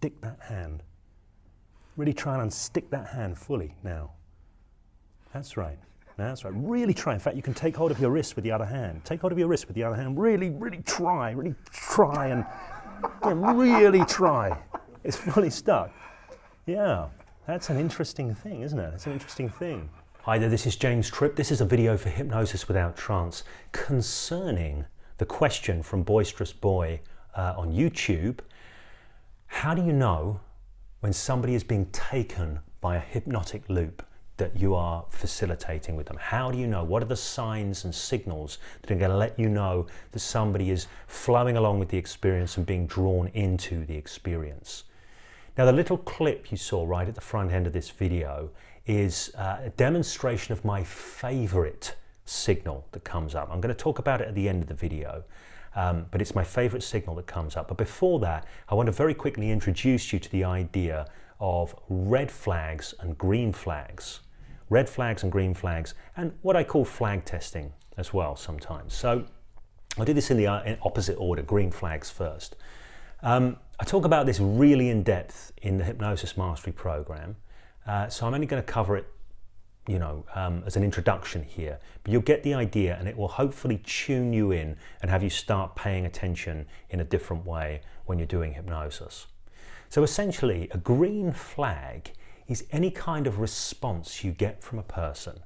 unstick that hand. Really try and unstick that hand fully now. That's right. That's right. Really try. In fact, you can take hold of your wrist with the other hand. Take hold of your wrist with the other hand. Really, really try and really try. It's fully stuck. Yeah, that's an interesting thing, isn't it? It's an interesting thing. Hi there, this is James Tripp. This is a video for Hypnosis Without Trance concerning the question from Boisterous Boy on YouTube. How do you know when somebody is being taken by a hypnotic loop that you are facilitating with them? How do you know? What are the signs and signals that are going to let you know that somebody is flowing along with the experience and being drawn into the experience? Now, the little clip you saw right at the front end of this video is a demonstration of my favorite signal that comes up. I'm going to talk about it at the end of the video, but it's my favorite signal that comes up. But before that, I want to very quickly introduce you to the idea of red flags and green flags. Red flags and green flags, and what I call flag testing as well sometimes. So I'll do this in opposite order, green flags first. I talk about this really in depth in the Hypnosis Mastery Program, so I'm only going to cover it, as an introduction here, but you'll get the idea and it will hopefully tune you in and have you start paying attention in a different way when you're doing hypnosis. So essentially, a green flag is any kind of response you get from a person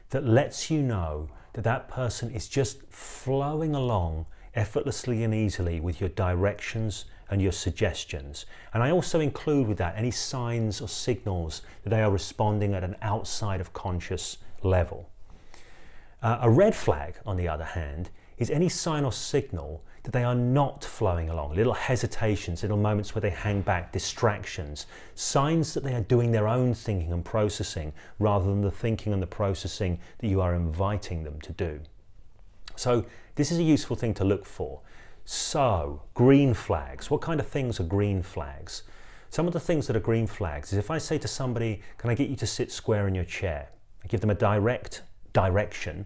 that lets you know that that person is just flowing along effortlessly and easily with your directions and your suggestions. And I also include with that any signs or signals that they are responding at an outside of conscious level. A red flag, on the other hand, is any sign or signal that they are not flowing along, little hesitations, little moments where they hang back, distractions, signs that they are doing their own thinking and processing rather than the thinking and the processing that you are inviting them to do. So this is a useful thing to look for. So, green flags. What kind of things are green flags? Some of the things that are green flags is if I say to somebody, can I get you to sit square in your chair? I give them a direct direction,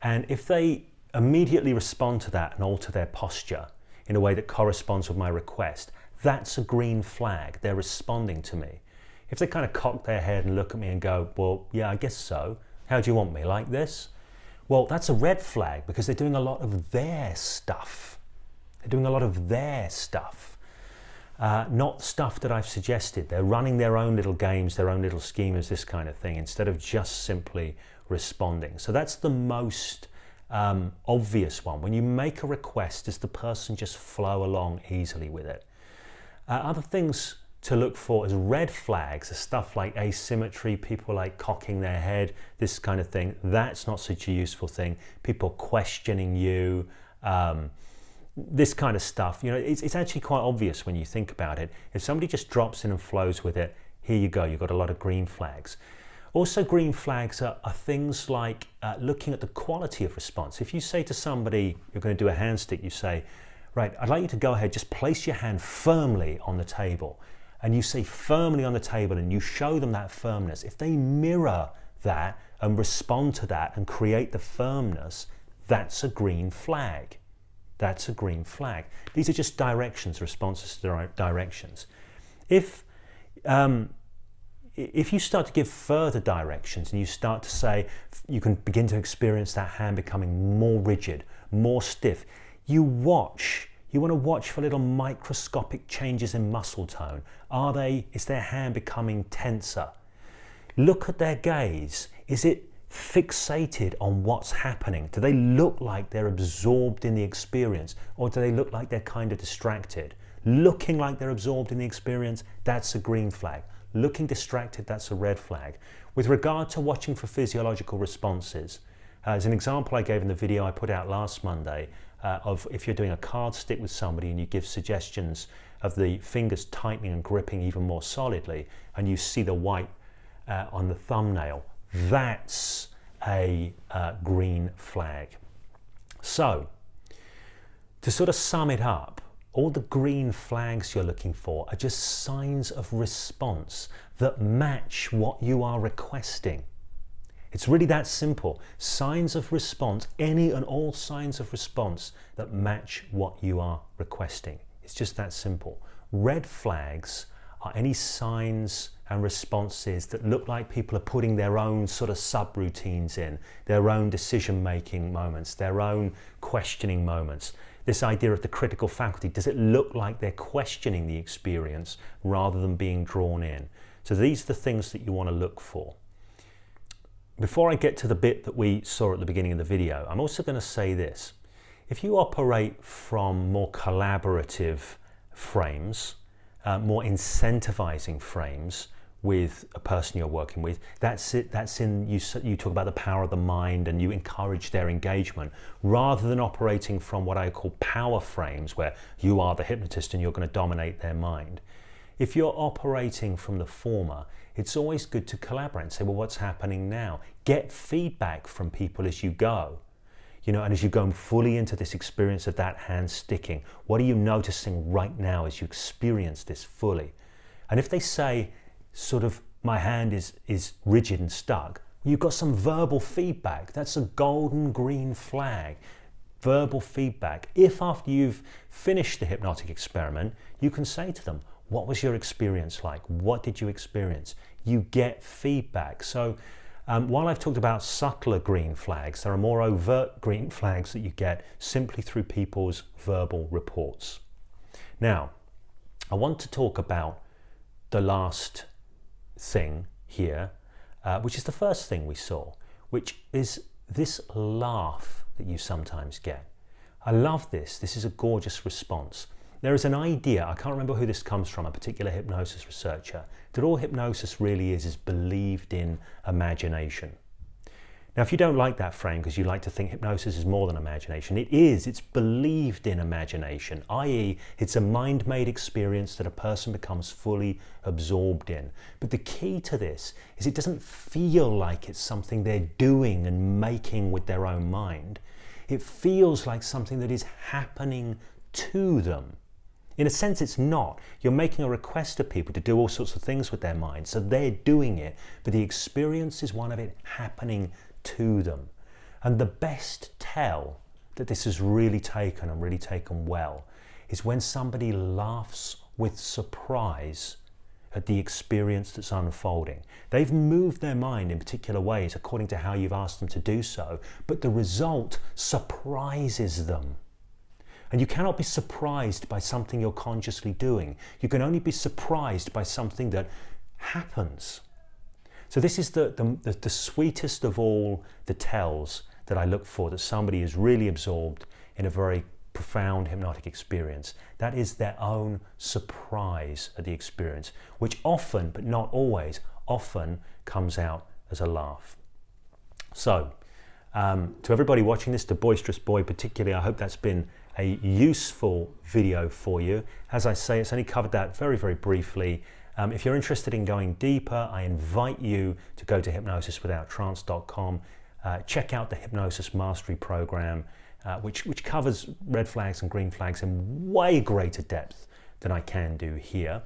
and if they immediately respond to that and alter their posture in a way that corresponds with my request, that's a green flag. They're responding to me. If they kind of cock their head and look at me and go, well, yeah, I guess so. How do you want me, like this? Well, that's a red flag because they're doing a lot of their stuff. They're doing a lot of their stuff, not stuff that I've suggested. They're running their own little games, their own little schemas, this kind of thing, instead of just simply responding. So that's the most obvious one. When you make a request, does the person just flow along easily with it? Other things to look for as red flags are stuff like asymmetry, people like cocking their head, this kind of thing. That's not such a useful thing. People questioning you, this kind of stuff. It's actually quite obvious when you think about it. If somebody just drops in and flows with it, here you go, you've got a lot of green flags. Also, green flags are things like looking at the quality of response. If you say to somebody, you're going to do a hand stick, you say, right, I'd like you to go ahead, just place your hand firmly on the table. And you say firmly on the table and you show them that firmness. If they mirror that and respond to that and create the firmness, that's a green flag. That's a green flag. These are just directions, responses to directions. If you start to give further directions and you start to say, you can begin to experience that hand becoming more rigid, more stiff. You want to watch for little microscopic changes in muscle tone. Is their hand becoming tenser? Look at their gaze. Is it fixated on what's happening? Do they look like they're absorbed in the experience, or do they look like they're kind of distracted? Looking like they're absorbed in the experience, that's a green flag. Looking distracted, that's a red flag. With regard to watching for physiological responses, as an example I gave in the video I put out last Monday, of if you're doing a card stick with somebody and you give suggestions of the fingers tightening and gripping even more solidly, and you see the white on the thumbnail, that's a green flag. So, to sort of sum it up, all the green flags you're looking for are just signs of response that match what you are requesting. It's really that simple. Signs of response, any and all signs of response that match what you are requesting. It's just that simple. Red flags are any signs and responses that look like people are putting their own sort of subroutines in, their own decision-making moments, their own questioning moments. This idea of the critical faculty, does it look like they're questioning the experience rather than being drawn in? So these are the things that you want to look for. Before I get to the bit that we saw at the beginning of the video, I'm also going to say this. If you operate from more collaborative frames, more incentivizing frames with a person you're working with, that's it. That's in you talk about the power of the mind and you encourage their engagement, rather than operating from what I call power frames, where you are the hypnotist and you're going to dominate their mind. If you're operating from the former, it's always good to collaborate and say, well, what's happening now? Get feedback from people as you go. You know, and as you go fully into this experience of that hand sticking, what are you noticing right now as you experience this fully? And if they say, sort of, my hand is rigid and stuck, you've got some verbal feedback. That's a golden green flag. Verbal feedback. If after you've finished the hypnotic experiment, you can say to them, what was your experience like? What did you experience? You get feedback. So while I've talked about subtler green flags, there are more overt green flags that you get simply through people's verbal reports. Now, I want to talk about the last thing here, which is the first thing we saw, which is this laugh that you sometimes get. I love this. This is a gorgeous response. There is an idea, I can't remember who this comes from, a particular hypnosis researcher, that all hypnosis really is believed in imagination. Now, if you don't like that frame because you like to think hypnosis is more than imagination, it is. It's believed in imagination, i.e. it's a mind-made experience that a person becomes fully absorbed in. But the key to this is it doesn't feel like it's something they're doing and making with their own mind. It feels like something that is happening to them. In a sense, it's not. You're making a request of people to do all sorts of things with their minds, so they're doing it, but the experience is one of it happening to them. And the best tell that this is really taken and really taken well is when somebody laughs with surprise at the experience that's unfolding. They've moved their mind in particular ways according to how you've asked them to do so, but the result surprises them. And you cannot be surprised by something you're consciously doing. You can only be surprised by something that happens. So this is the sweetest of all the tells that I look for, that somebody is really absorbed in a very profound hypnotic experience. That is their own surprise at the experience, which often, but not always, often comes out as a laugh. So, to everybody watching this, to Boisterous Boy particularly, I hope that's been a useful video for you. As I say, it's only covered that very, very briefly. If you're interested in going deeper, I invite you to go to hypnosiswithouttrance.com, check out the Hypnosis Mastery Program, which covers red flags and green flags in way greater depth than I can do here.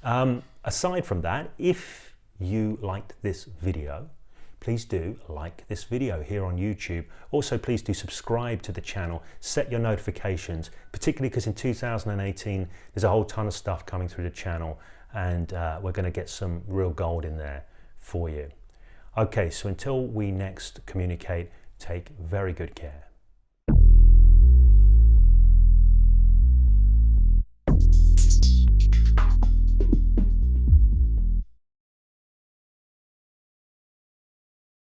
Aside from that, if you liked this video, please do like this video here on YouTube. Also, please do subscribe to the channel, set your notifications, particularly because in 2018, there's a whole ton of stuff coming through the channel, and we're going to get some real gold in there for you. Okay, so until we next communicate, take very good care.